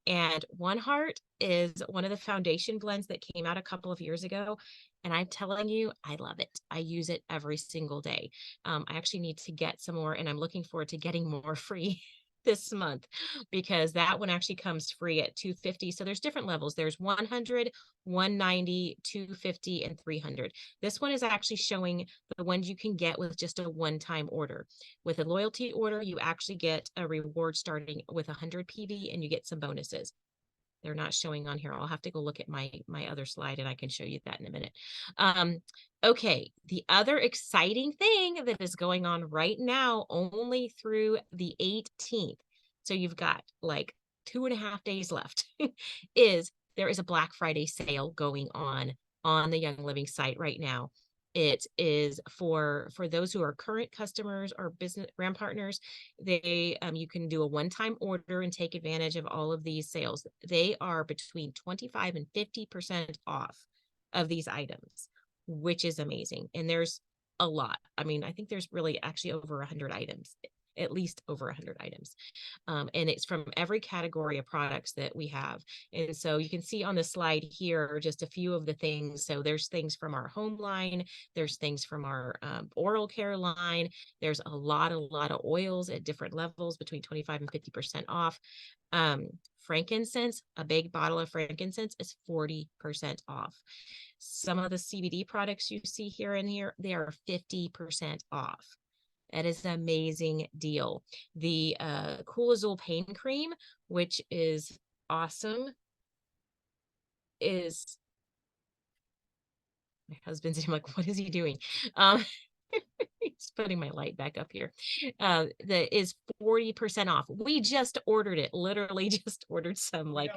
And One Heart is one of the foundation blends that came out a couple of years ago. And I'm telling you, I love it. I use it every single day. I actually need to get some more, and I'm looking forward to getting more free this month because that one actually comes free at $250. So there's different levels. There's 100, 190, 250, and 300. This one is actually showing the ones you can get with just a one-time order. With a loyalty order, you actually get a reward starting with 100 PV and you get some bonuses. They're not showing on here. I'll have to go look at my other slide and I can show you that in a minute. Okay, the other exciting thing that is going on right now, only through the 18th, so you've got like 2.5 days left, is there is a Black Friday sale going on the Young Living site right now. It is for those who are current customers or business brand partners. They you can do a one-time order and take advantage of all of these sales. They are between 25 and 50% off of these items, which is amazing. And there's a lot. I mean, I think there's really actually over 100 items, at least over 100 items. And it's from every category of products that we have. And so you can see on the slide here just a few of the things. So there's things from our home line, there's things from our oral care line. There's a lot of oils at different levels between 25 and 50% off. Frankincense, a big bottle of frankincense is 40% off. Some of the CBD products you see here and here, they are 50% off. That is an amazing deal. The Cool Azul Pain Cream, which is awesome, is my husband's, I'm like, what is he doing? He's putting my light back up here. That is 40% off. We just ordered it, literally just ordered some like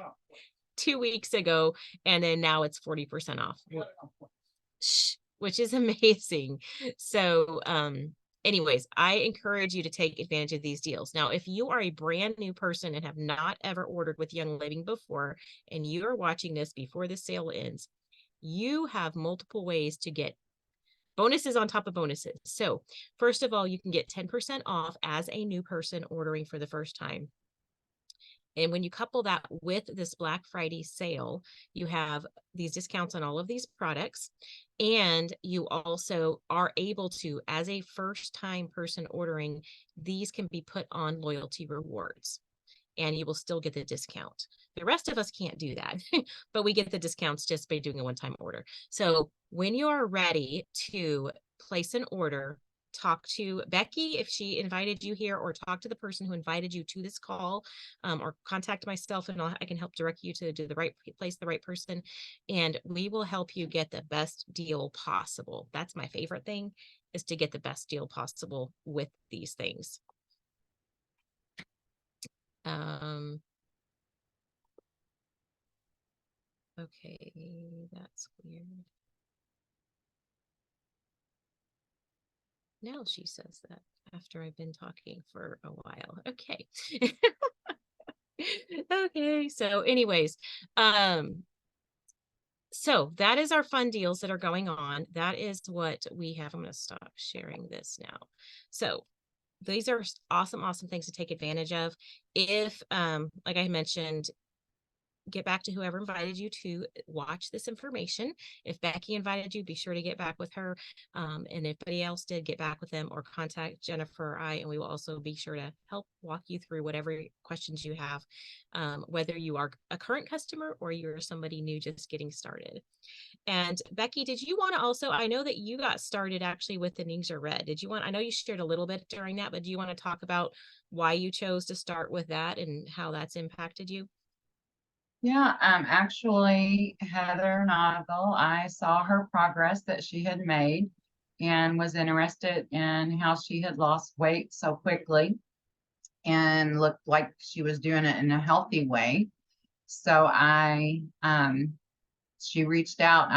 2 weeks ago, and then now it's 40% off, which is amazing. So, anyways, I encourage you to take advantage of these deals. Now, if you are a brand new person and have not ever ordered with Young Living before, and you are watching this before the sale ends, you have multiple ways to get bonuses on top of bonuses. So first of all, you can get 10% off as a new person ordering for the first time. And when you couple that with this Black Friday sale, you have these discounts on all of these products. And you also are able to, as a first time person ordering, these can be put on loyalty rewards and you will still get the discount. The rest of us can't do that, but we get the discounts just by doing a one-time order. So when you are ready to place an order, talk to Becky if she invited you here, or talk to the person who invited you to this call, or contact myself and I can help direct you to do the right place, the right person, and we will help you get the best deal possible. That's my favorite thing, is to get the best deal possible with these things. Okay, that's weird. Now she says that after I've been talking for a while. Okay. Okay, so anyways, so that is our fun deals that are going on. That is what we have. I'm going to stop sharing this now. So these are awesome, awesome things to take advantage of. If, like I mentioned, get back to whoever invited you to watch this information. If Becky invited you, be sure to get back with her. And if anybody else did, get back with them or contact Jennifer or I, and we will also be sure to help walk you through whatever questions you have, whether you are a current customer or you're somebody new just getting started. And Becky, did you want to also, I know that you got started actually with the Ningxia Red. Did you want, I know you shared a little bit during that, but do you want to talk about why you chose to start with that and how that's impacted you? Yeah, actually, Heather Noggle, I saw her progress that she had made and was interested in how she had lost weight so quickly and looked like she was doing it in a healthy way. So she reached out,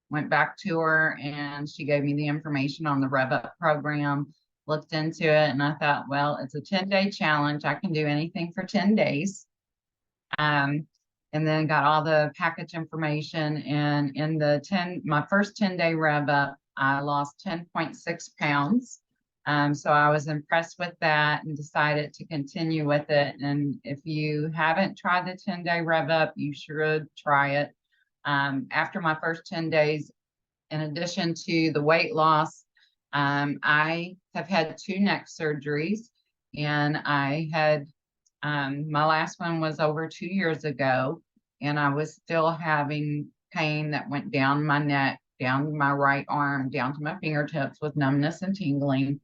went back to her and she gave me the information on the Rev Up program, looked into it, and I thought, well, it's a 10-day challenge. I can do anything for 10 days. And then got all the package information. And in my first 10-day Rev Up, I lost 10.6 pounds. So I was impressed with that and decided to continue with it. And if you haven't tried the 10-day Rev Up, you should try it. After my first 10 days, in addition to the weight loss, I have had 2 neck surgeries, and I had my last one was over 2 years ago, and I was still having pain that went down my neck, down my right arm, down to my fingertips with numbness and tingling.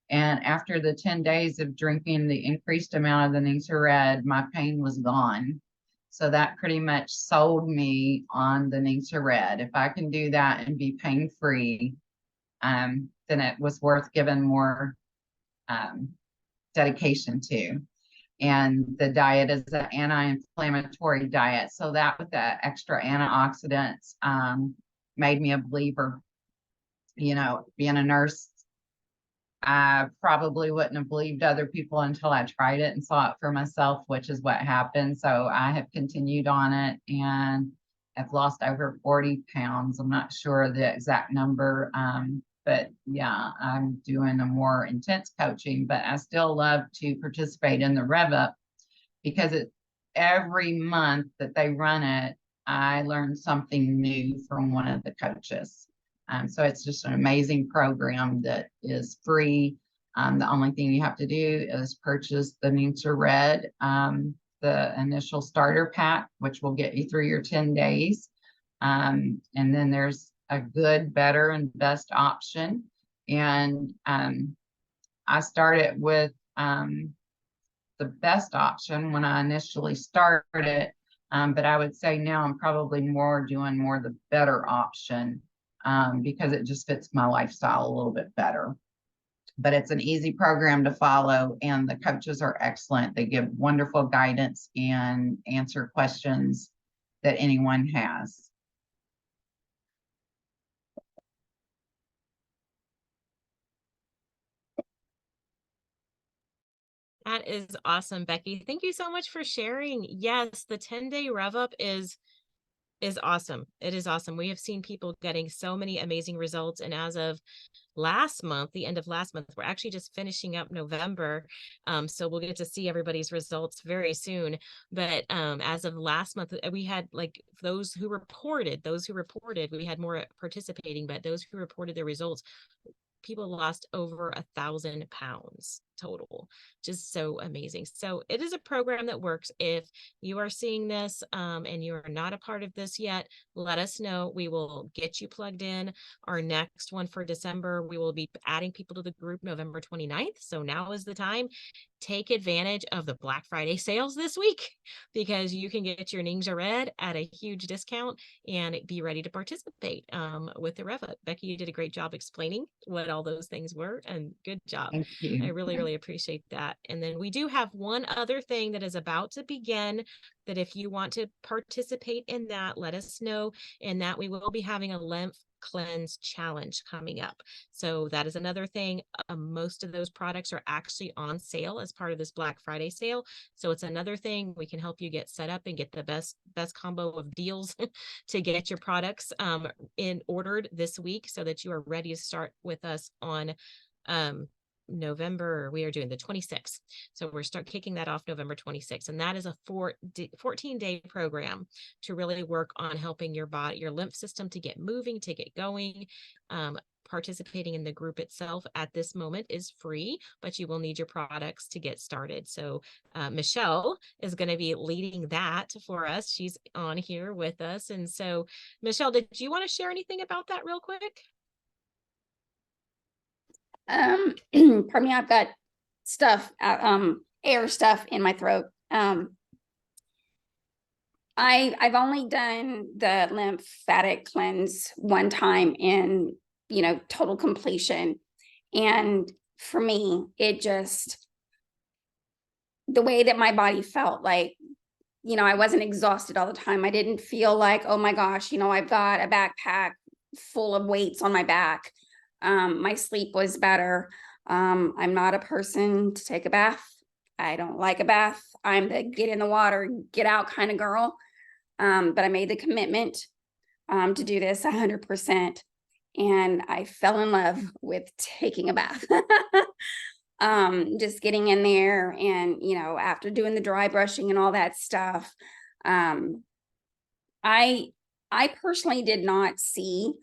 And after the 10 days of drinking the increased amount of the Ningxia Red, my pain was gone. So that pretty much sold me on the Ningxia Red. If I can do that and be pain-free, then it was worth giving more dedication to. And the diet is an anti-inflammatory diet. So that with the extra antioxidants made me a believer. You know, being a nurse, I probably wouldn't have believed other people until I tried it and saw it for myself, which is what happened. So I have continued on it and have lost over 40 pounds. I'm not sure the exact number, but yeah, I'm doing a more intense coaching, but I still love to participate in the Rev Up because every month that they run it, I learn something new from one of the coaches. So it's just an amazing program that is free. The only thing you have to do is purchase the Ningxia Red, the initial starter pack, which will get you through your 10 days. And then there's a good, better, and best option. And I started with the best option when I initially started. But I would say now I'm probably doing more the better option because it just fits my lifestyle a little bit better. But it's an easy program to follow, and the coaches are excellent. They give wonderful guidance and answer questions that anyone has. That is awesome, Becky. Thank you so much for sharing. Yes, the 10-day rev up is awesome. It is awesome. We have seen people getting so many amazing results. And as of last month, the end of last month, we're actually just finishing up November. So we'll get to see everybody's results very soon. But as of last month, we had like those who reported, we had more participating, but those who reported their results, people lost over 1,000 pounds total. Just so amazing. So it is a program that works. If you are seeing this and you are not a part of this yet, let us know. We will get you plugged in. Our next one for December, we will be adding people to the group November 29th. So now is the time. Take advantage of the Black Friday sales this week because you can get your Ninja Red at a huge discount and be ready to participate with the Rev Up. Becky, you did a great job explaining what all those things were, and good job. Thank you. I really, really appreciate that. And then we do have one other thing that is about to begin that if you want to participate in that, let us know. And that we will be having a lymph cleanse challenge coming up. So that is another thing. Most of those products are actually on sale as part of this Black Friday sale. So it's another thing we can help you get set up and get the best combo of deals to get your products in ordered this week so that you are ready to start with us on November. We are doing the 26th. So we're kicking that off November 26th. And that is a 14-day program to really work on helping your body, your lymph system to get moving, to get going. Participating in the group itself at this moment is free, but you will need your products to get started. So Michelle is going to be leading that for us. She's on here with us. And so Michelle, did you want to share anything about that real quick? Pardon me, I've got stuff, air stuff in my throat. I've only done the lymphatic cleanse one time in, total completion. And for me, it just, the way that my body felt like, I wasn't exhausted all the time. I didn't feel like, oh my gosh, I've got a backpack full of weights on my back. My sleep was better. I'm not a person to take a bath. I don't like a bath. I'm the get in the water, get out kind of girl. But I made the commitment to do this 100%. And I fell in love with taking a bath. Just getting in there and, after doing the dry brushing and all that stuff, I personally did not see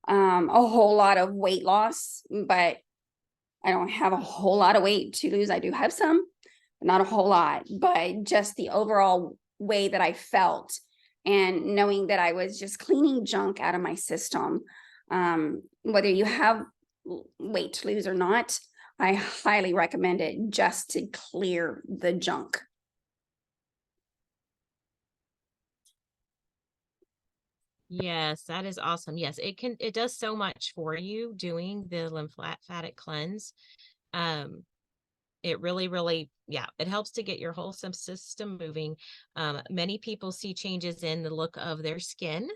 a whole lot of weight loss, but I don't have a whole lot of weight to lose. I do have some, but not a whole lot, but just the overall way that I felt and knowing that I was just cleaning junk out of my system. Whether you have weight to lose or not, I highly recommend it just to clear the junk. Yes, that is awesome. Yes, it does so much for you doing the lymphatic cleanse. It really, really, yeah, it helps to get your whole system moving. Many people see changes in the look of their skin.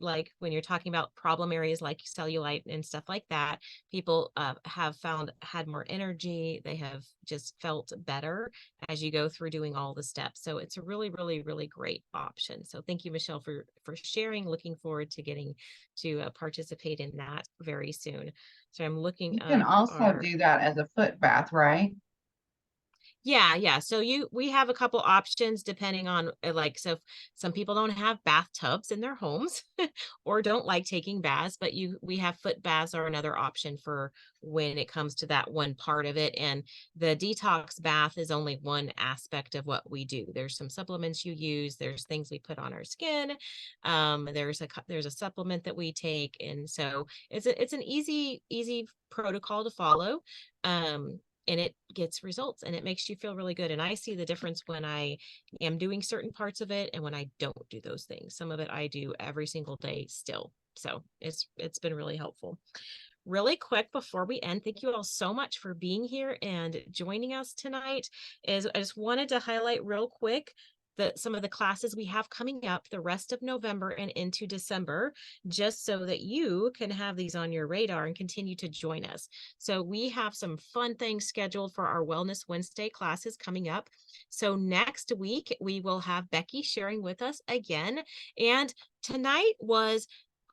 Like when you're talking about problem areas like cellulite and stuff like that, people have had more energy. They have just felt better as you go through doing all the steps. So it's a really, really, really great option. So thank you, Michelle, for sharing. Looking forward to getting to participate in that very soon. So I'm looking You can up also do that as a foot bath, right? Yeah. So we have a couple options depending on like, so some people don't have bathtubs in their homes or don't like taking baths, but we have foot baths are another option for when it comes to that one part of it. And the detox bath is only one aspect of what we do. There's some supplements you use, there's things we put on our skin. There's a supplement that we take. And so it's an easy protocol to follow. And it gets results and it makes you feel really good. And I see the difference when I am doing certain parts of it and when I don't do those things. Some of it I do every single day still. So it's been really helpful. Really quick before we end, thank you all so much for being here and joining us tonight. I just wanted to highlight real quick some of the classes we have coming up the rest of November and into December, just so that you can have these on your radar and continue to join us. So we have some fun things scheduled for our Wellness Wednesday classes coming up. So next week, we will have Becky sharing with us again. And tonight was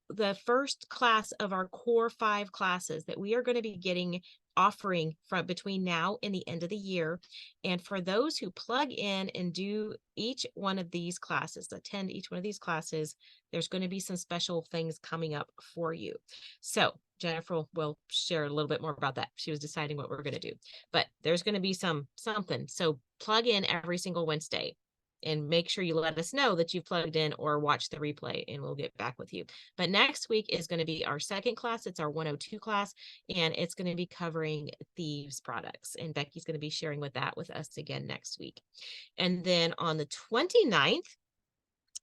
the first class of our core 5 classes that we are going to be offering from between now and the end of the year. And for those who plug in and do each one of these classes, attend each one of these classes, there's going to be some special things coming up for you. So Jennifer will share a little bit more about that. She was deciding what we're going to do, but there's going to be something. So plug in every single Wednesday and make sure you let us know that you've plugged in or watched the replay and we'll get back with you. But next week is going to be our second class. It's our 102 class, and it's going to be covering Thieves products. And Becky's going to be sharing with us again next week. And then on the 29th,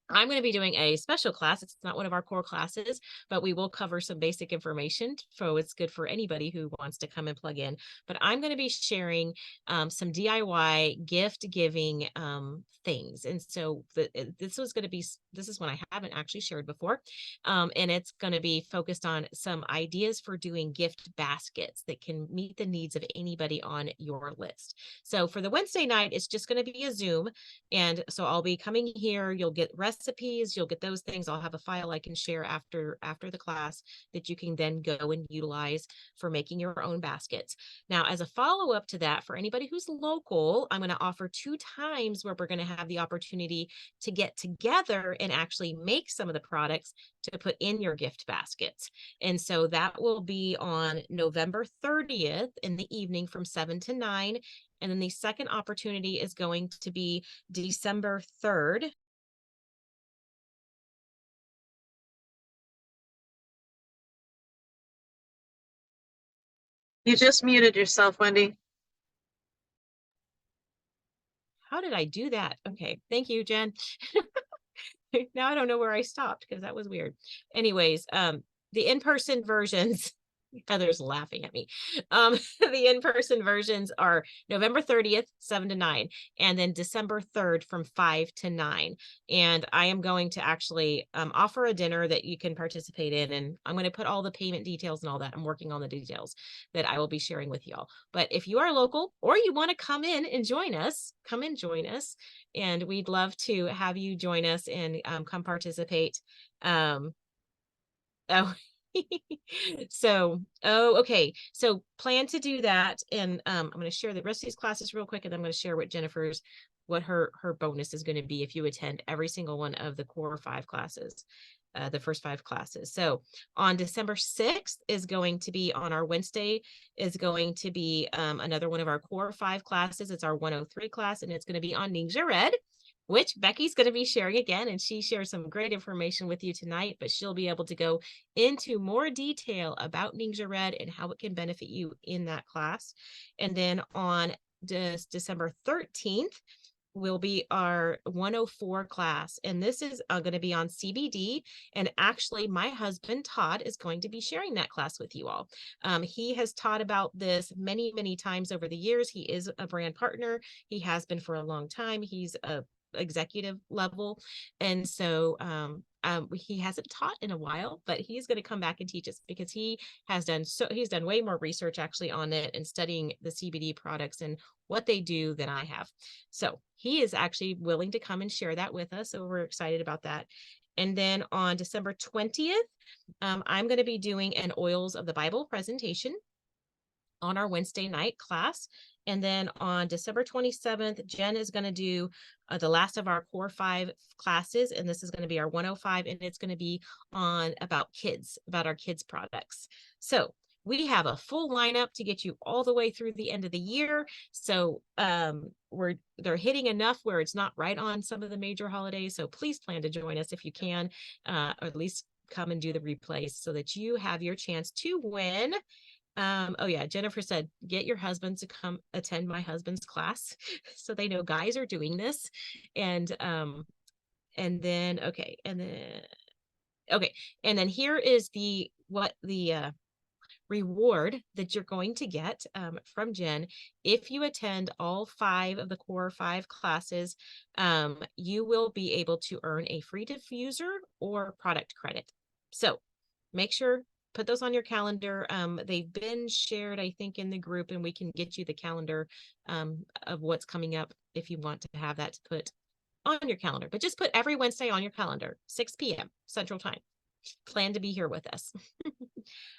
I'm going to be doing a special class. It's not one of our core classes, but we will cover some basic information. So it's good for anybody who wants to come and plug in. But I'm going to be sharing some DIY gift giving things. And so this is one I haven't actually shared before. And it's going to be focused on some ideas for doing gift baskets that can meet the needs of anybody on your list. So for the Wednesday night, it's just going to be a Zoom. And so I'll be coming here. You'll get recipes, you'll get those things. I'll have a file I can share after the class that you can then go and utilize for making your own baskets. Now, as a follow-up to that, for anybody who's local, I'm going to offer 2 times where we're going to have the opportunity to get together and actually make some of the products to put in your gift baskets. And so that will be on November 30th in the evening from 7 to 9. And then the second opportunity is going to be December 3rd. You just muted yourself, Wendy. How did I do that? Okay, thank you, Jen. Now I don't know where I stopped because that was weird. Anyways, the in-person versions, Heather's laughing at me. The in-person versions are November 30th, 7 to 9, and then December 3rd from 5 to 9. And I am going to actually offer a dinner that you can participate in. And I'm going to put all the payment details and all that. I'm working on the details that I will be sharing with y'all. But if you are local or you want to come in and join us, come and join us. And we'd love to have you join us and come participate. Oh, okay. So plan to do that. And I'm going to share the rest of these classes real quick, and I'm going to share what her bonus is going to be if you attend every single one of the core 5 classes, the first 5 classes. So on December 6th is going to be on our Wednesday is going to be another one of our core 5 classes. It's our 103 class, and it's going to be on Ningxia Red, which Becky's going to be sharing again, and she shares some great information with you tonight, but she'll be able to go into more detail about Ningxia Red and how it can benefit you in that class. And then on December 13th, will be our 104 class. And this is going to be on CBD. And actually, my husband, Todd, is going to be sharing that class with you all. He has taught about this many, many times over the years. He is a brand partner. He has been for a long time. He's a executive level. And so he hasn't taught in a while, but he's going to come back and teach us because he's done way more research actually on it and studying the CBD products and what they do than I have. So he is actually willing to come and share that with us. So we're excited about that. And then on December 20th, I'm going to be doing an Oils of the Bible presentation on our Wednesday night class. And then on December 27th, Jen is going to do the last of our core 5 classes. And this is going to be our 105. And it's going to be on about our kids products. So we have a full lineup to get you all the way through the end of the year. So they're hitting enough where it's not right on some of the major holidays. So please plan to join us if you can, or at least come and do the replays so that you have your chance to win. Oh yeah, Jennifer said, get your husband to come attend my husband's class so they know guys are doing this. And then here is the reward that you're going to get from Jen. If you attend all 5 of the core 5 classes, you will be able to earn a free diffuser or product credit. So make sure, put those on your calendar. They've been shared, I think, in the group, and we can get you the calendar of what's coming up if you want to have that to put on your calendar. But just put every Wednesday on your calendar, 6 p.m. Central Time. Plan to be here with us.